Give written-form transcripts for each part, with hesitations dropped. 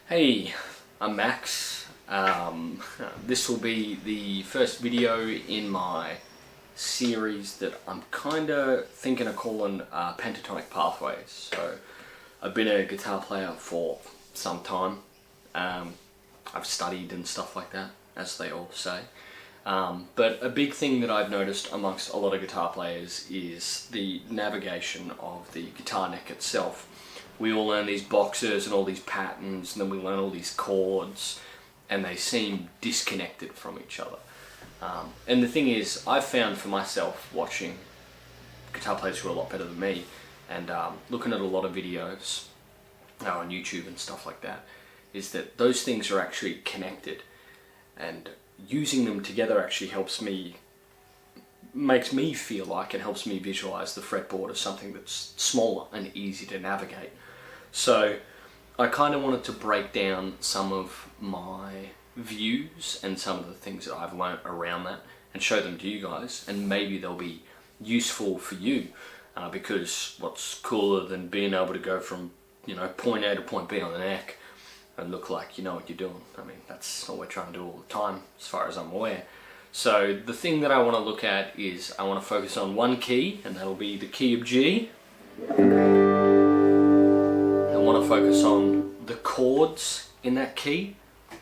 Hey, I'm Max. This will be the first video in my series that I'm kinda thinking of calling Pentatonic Pathways. So I've been a guitar player for some time. I've studied and stuff like that, as they all say. But a big thing that I've noticed amongst a lot of guitar players is the navigation of the guitar neck itself. We all learn these boxes and all these patterns, and then we learn all these chords, and they seem disconnected from each other. And the thing is, I've found for myself, watching guitar players who are a lot better than me, and looking at a lot of videos on YouTube and stuff like that, is that those things are actually connected, and using them together actually makes me feel like it helps me visualize the fretboard as something that's smaller and easy to navigate. So I kind of wanted to break down some of my views and some of the things that I've learnt around that and show them to you guys, and maybe they'll be useful for you, because what's cooler than being able to go from point A to point B on the neck and look like you know what you're doing? I mean, that's what we're trying to do all the time as far as I'm aware. So the thing that I want to look at is I want to focus on one key, and that'll be the key of G. I want to focus on the chords in that key,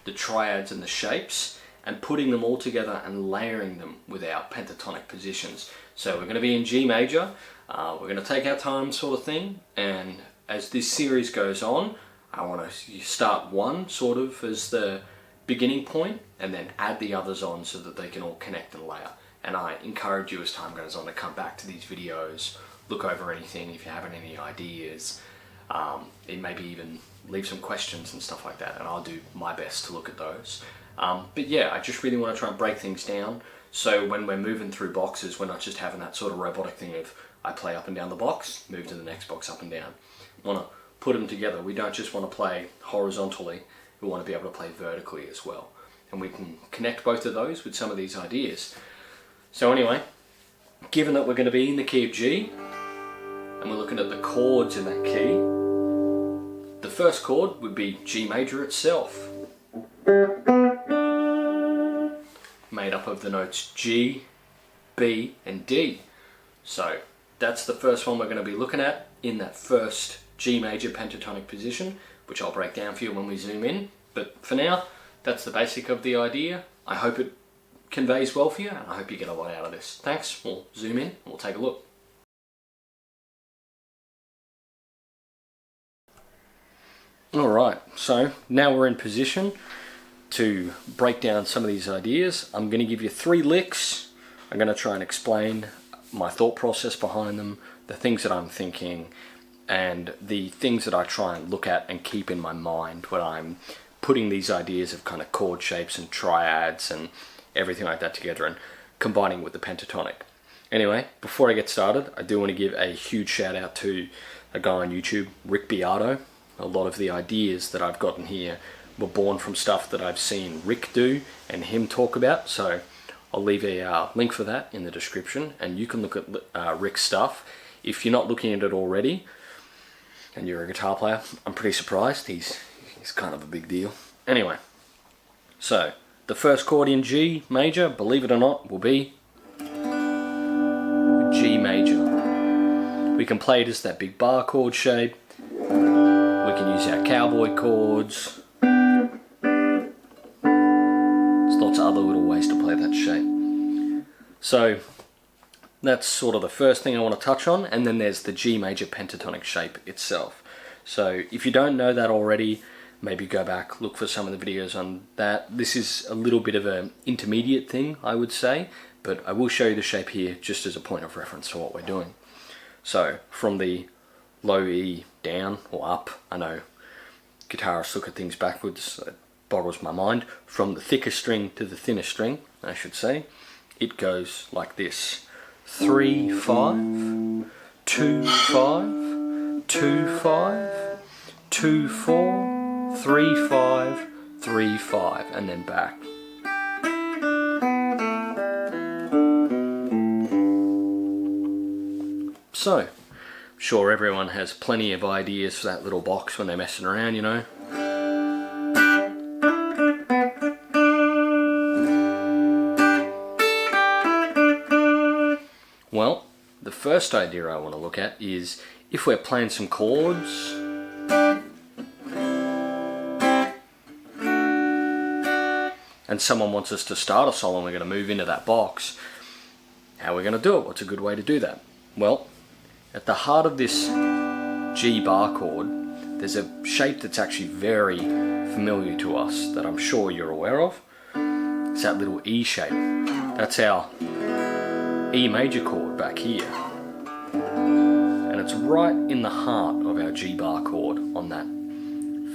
the triads and the shapes, and putting them all together and layering them with our pentatonic positions. So we're going to be in G major, we're going to take our time sort of thing, and as this series goes on, I want to start one sort of as the beginning point and then add the others on so that they can all connect and layer. And I encourage you as time goes on to come back to these videos, look over anything if you're having any ideas, and maybe even leave some questions and stuff like that, and I'll do my best to look at those. But yeah, I just really want to try and break things down so when we're moving through boxes, we're not just having that sort of robotic thing of I play up and down the box, move to the next box up and down. I want to put them together. We don't just want to play horizontally, we want to be able to play vertically as well. And we can connect both of those with some of these ideas. So anyway, given that we're going to be in the key of G, and we're looking at the chords in that key, the first chord would be G major itself, made up of the notes G, B, and D. So that's the first one we're going to be looking at in that first G major pentatonic position, which I'll break down for you when we zoom in. But for now, that's the basic of the idea. I hope it conveys well for you, and I hope you get a lot out of this. Thanks. We'll zoom in and we'll take a look. Alright, so now we're in position to break down some of these ideas. I'm going to give you 3 licks. I'm going to try and explain my thought process behind them, the things that I'm thinking, and the things that I try and look at and keep in my mind when I'm putting these ideas of kind of chord shapes and triads and everything like that together and combining with the pentatonic. Anyway, before I get started, I do want to give a huge shout out to a guy on YouTube, Beato. A lot of the ideas that I've gotten here were born from stuff that I've seen Rick do and him talk about, so I'll leave a link for that in the description, and you can look at Rick's stuff. If you're not looking at it already and you're a guitar player, I'm pretty surprised. He's kind of a big deal. Anyway, so the first chord in G major, believe it or not, will be G major. We can play it as that big bar chord shape. We can use our cowboy chords. There's lots of other little ways to play that shape. So that's sort of the first thing I want to touch on, and then there's the G major pentatonic shape itself. So if you don't know that already, maybe go back, look for some of the videos on that. This is a little bit of an intermediate thing, I would say, but I will show you the shape here just as a point of reference for what we're doing. So from the low E down or up, I know guitarists look at things backwards, it boggles my mind. From the thicker string to the thinner string, I should say, it goes like this: 3, 5, 2, 5, 2, 5, 2, 4, 3, 5, 3, 5, and then back. So, sure everyone has plenty of ideas for that little box when they're messing around, you know. first idea I want to look at is if we're playing some chords, and someone wants us to start a solo and we're going to move into that box, how are we going to do it? What's a good way to do that? Well, at the heart of this G bar chord, there's a shape that's actually very familiar to us that I'm sure you're aware of. It's that little E shape. That's our E major chord back here. And it's right in the heart of our G bar chord on that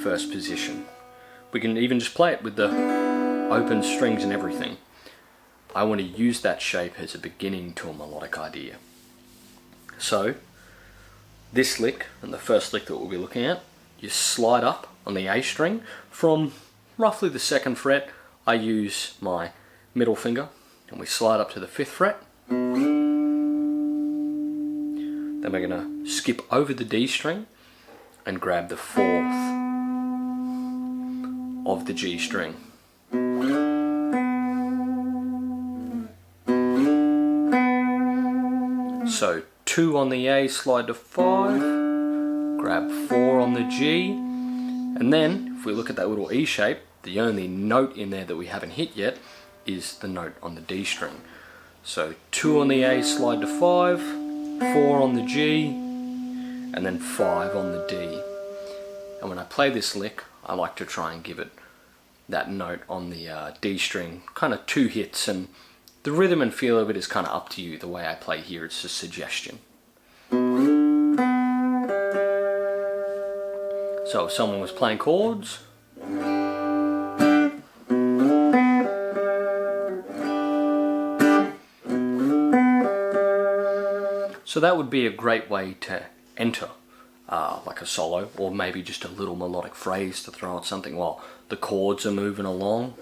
first position. We can even just play it with the open strings and everything. I want to use that shape as a beginning to a melodic idea. So, this lick, and the first lick that we'll be looking at, you slide up on the A string from roughly the 2nd fret. I use my middle finger, and we slide up to the 5th fret. Then we're going to skip over the D string and grab the 4th of the G string. So 2 on the A, slide to 5, grab 4 on the G, and then if we look at that little E shape, the only note in there that we haven't hit yet is the note on the D string. So 2 on the A, slide to 5, 4 on the G, and then 5 on the D. And when I play this lick, I like to try and give it that note on the D string, kind of 2 hits, and the rhythm and feel of it is kind of up to you. The way I play here, it's a suggestion. So if someone was playing chords, so that would be a great way to enter like a solo, or maybe just a little melodic phrase to throw out something while the chords are moving along.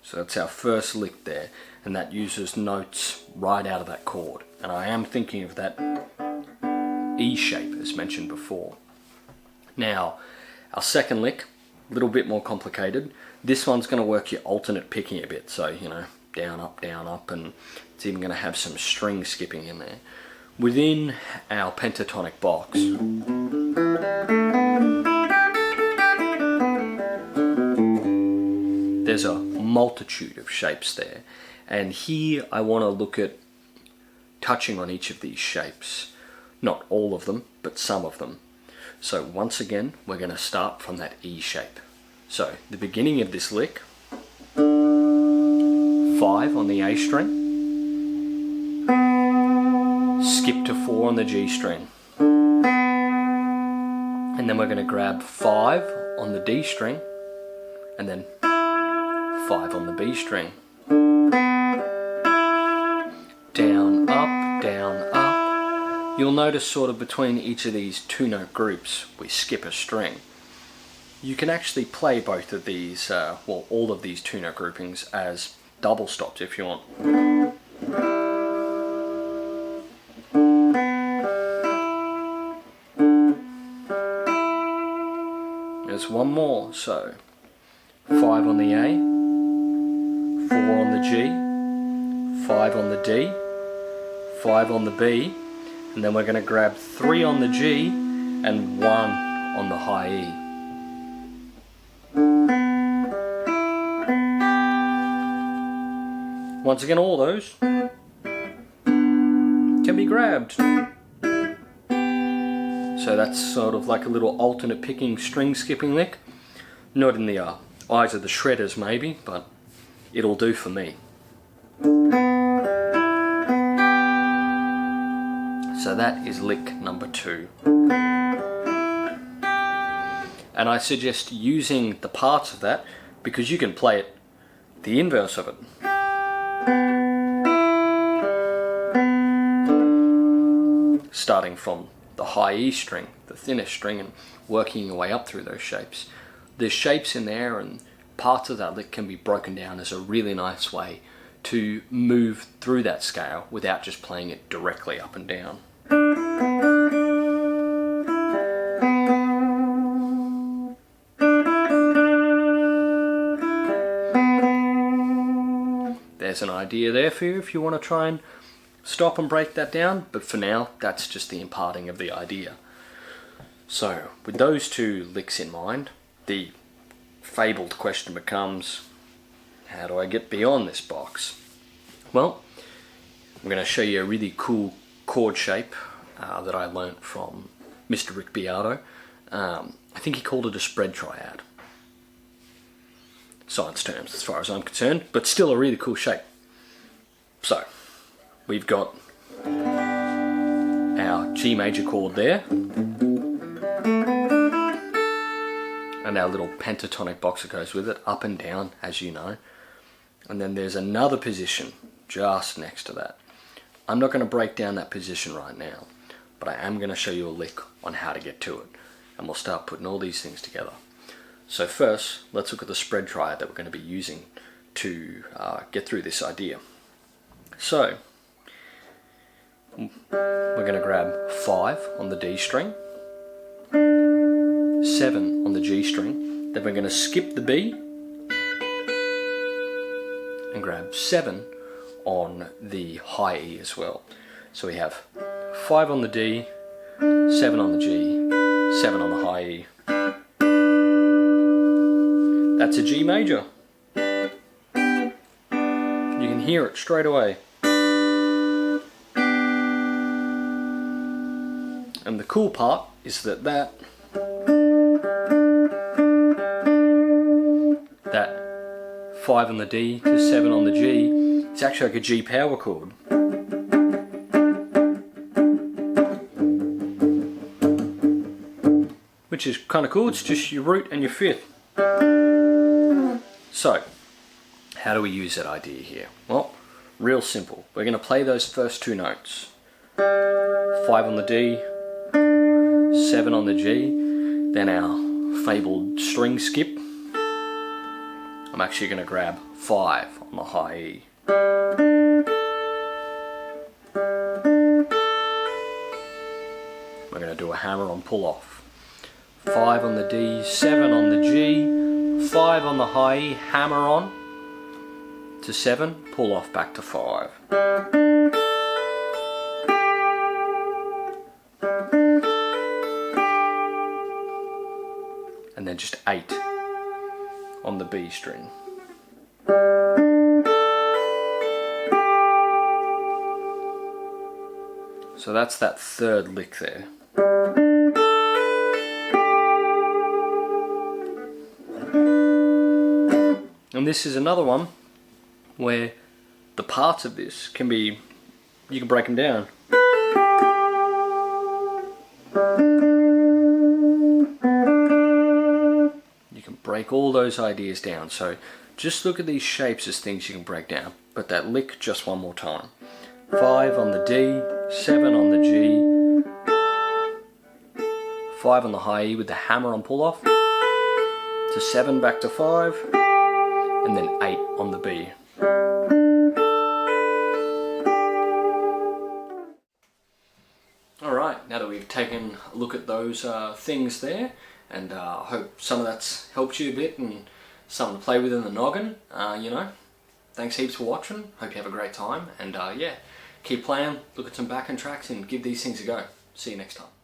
So that's our first lick there, and that uses notes right out of that chord. And I am thinking of that E shape as mentioned before. Now, our second lick, a little bit more complicated. This one's going to work your alternate picking a bit, so you know, down, up, and it's even going to have some string skipping in there. Within our pentatonic box, there's a multitude of shapes there, and here I want to look at touching on each of these shapes. Not all of them, but some of them. So once again, we're going to start from that E shape. So the beginning of this lick, 5 on the A string, skip to 4 on the G string, and then we're going to grab 5 on the D string, and then 5 on the B string. Down, up, down, up. You'll notice sort of between each of these 2-note groups, we skip a string. You can actually play both of these, well, all of these 2-note groupings as double stops if you want. There's one more, so 5 on the A, 4 on the G, 5 on the D, 5 on the B, and then we're going to grab 3 on the G and 1 on the high E. Once again, all those can be grabbed. So that's sort of like a little alternate picking string skipping lick. Not in the eyes of the shredders maybe, but it'll do for me. So that is lick number 2. And I suggest using the parts of that because you can play it the inverse of it. Starting from the high E string, the thinnest string, and working your way up through those shapes. There's shapes in there and parts of that lick can be broken down as a really nice way to move through that scale without just playing it directly up and down. there's an idea there for you if you want to try and stop and break that down, but for now, that's just the imparting of the idea. So, with those two licks in mind, the fabled question becomes, how do I get beyond this box? Well, I'm going to show you a really cool chord shape that I learnt from Mr. Rick Beato. I think he called it a spread triad. Science terms as far as I'm concerned, but still a really cool shape. So, we've got our G major chord there, and our little pentatonic box that goes with it, up and down, as you know. And then there's another position just next to that. I'm not going to break down that position right now, but I am going to show you a lick on how to get to it. And we'll start putting all these things together. So first, let's look at the spread triad that we're going to be using to get through this idea. So, we're going to grab 5 on the D string, 7 on the G string, then we're going to skip the B and grab 7 on the high E as well. So we have 5 on the D, 7 on the G, 7 on the high E. That's a G major. You can hear it straight away. And the cool part is that that 5 on the D to 7 on the G, it's actually like a G power chord. Which is kind of cool, it's just your root and your fifth. So, how do we use that idea here? Well, real simple. We're going to play those first two notes. 5 on the D, 7 on the G, then our fabled string skip. I'm actually going to grab 5 on the high E. We're going to do a hammer on pull off. 5 on the D, 7 on the G, 5 on the high E, hammer on to 7, pull off back to 5. And then just 8 on the B string. So that's that third lick there. And this is another one where the parts of this can be, you can break them down. You can break all those ideas down. So just look at these shapes as things you can break down. But that lick just one more time. 5 on the D, 7 on the G, 5 on the high E with the hammer on pull off, to 7 back to 5, and then 8 on the B. Alright, now that we've taken a look at those things there, and I hope some of that's helped you a bit and something to play with in the noggin, you know, thanks heaps for watching, hope you have a great time, and yeah, keep playing, look at some backing tracks and give these things a go. See you next time.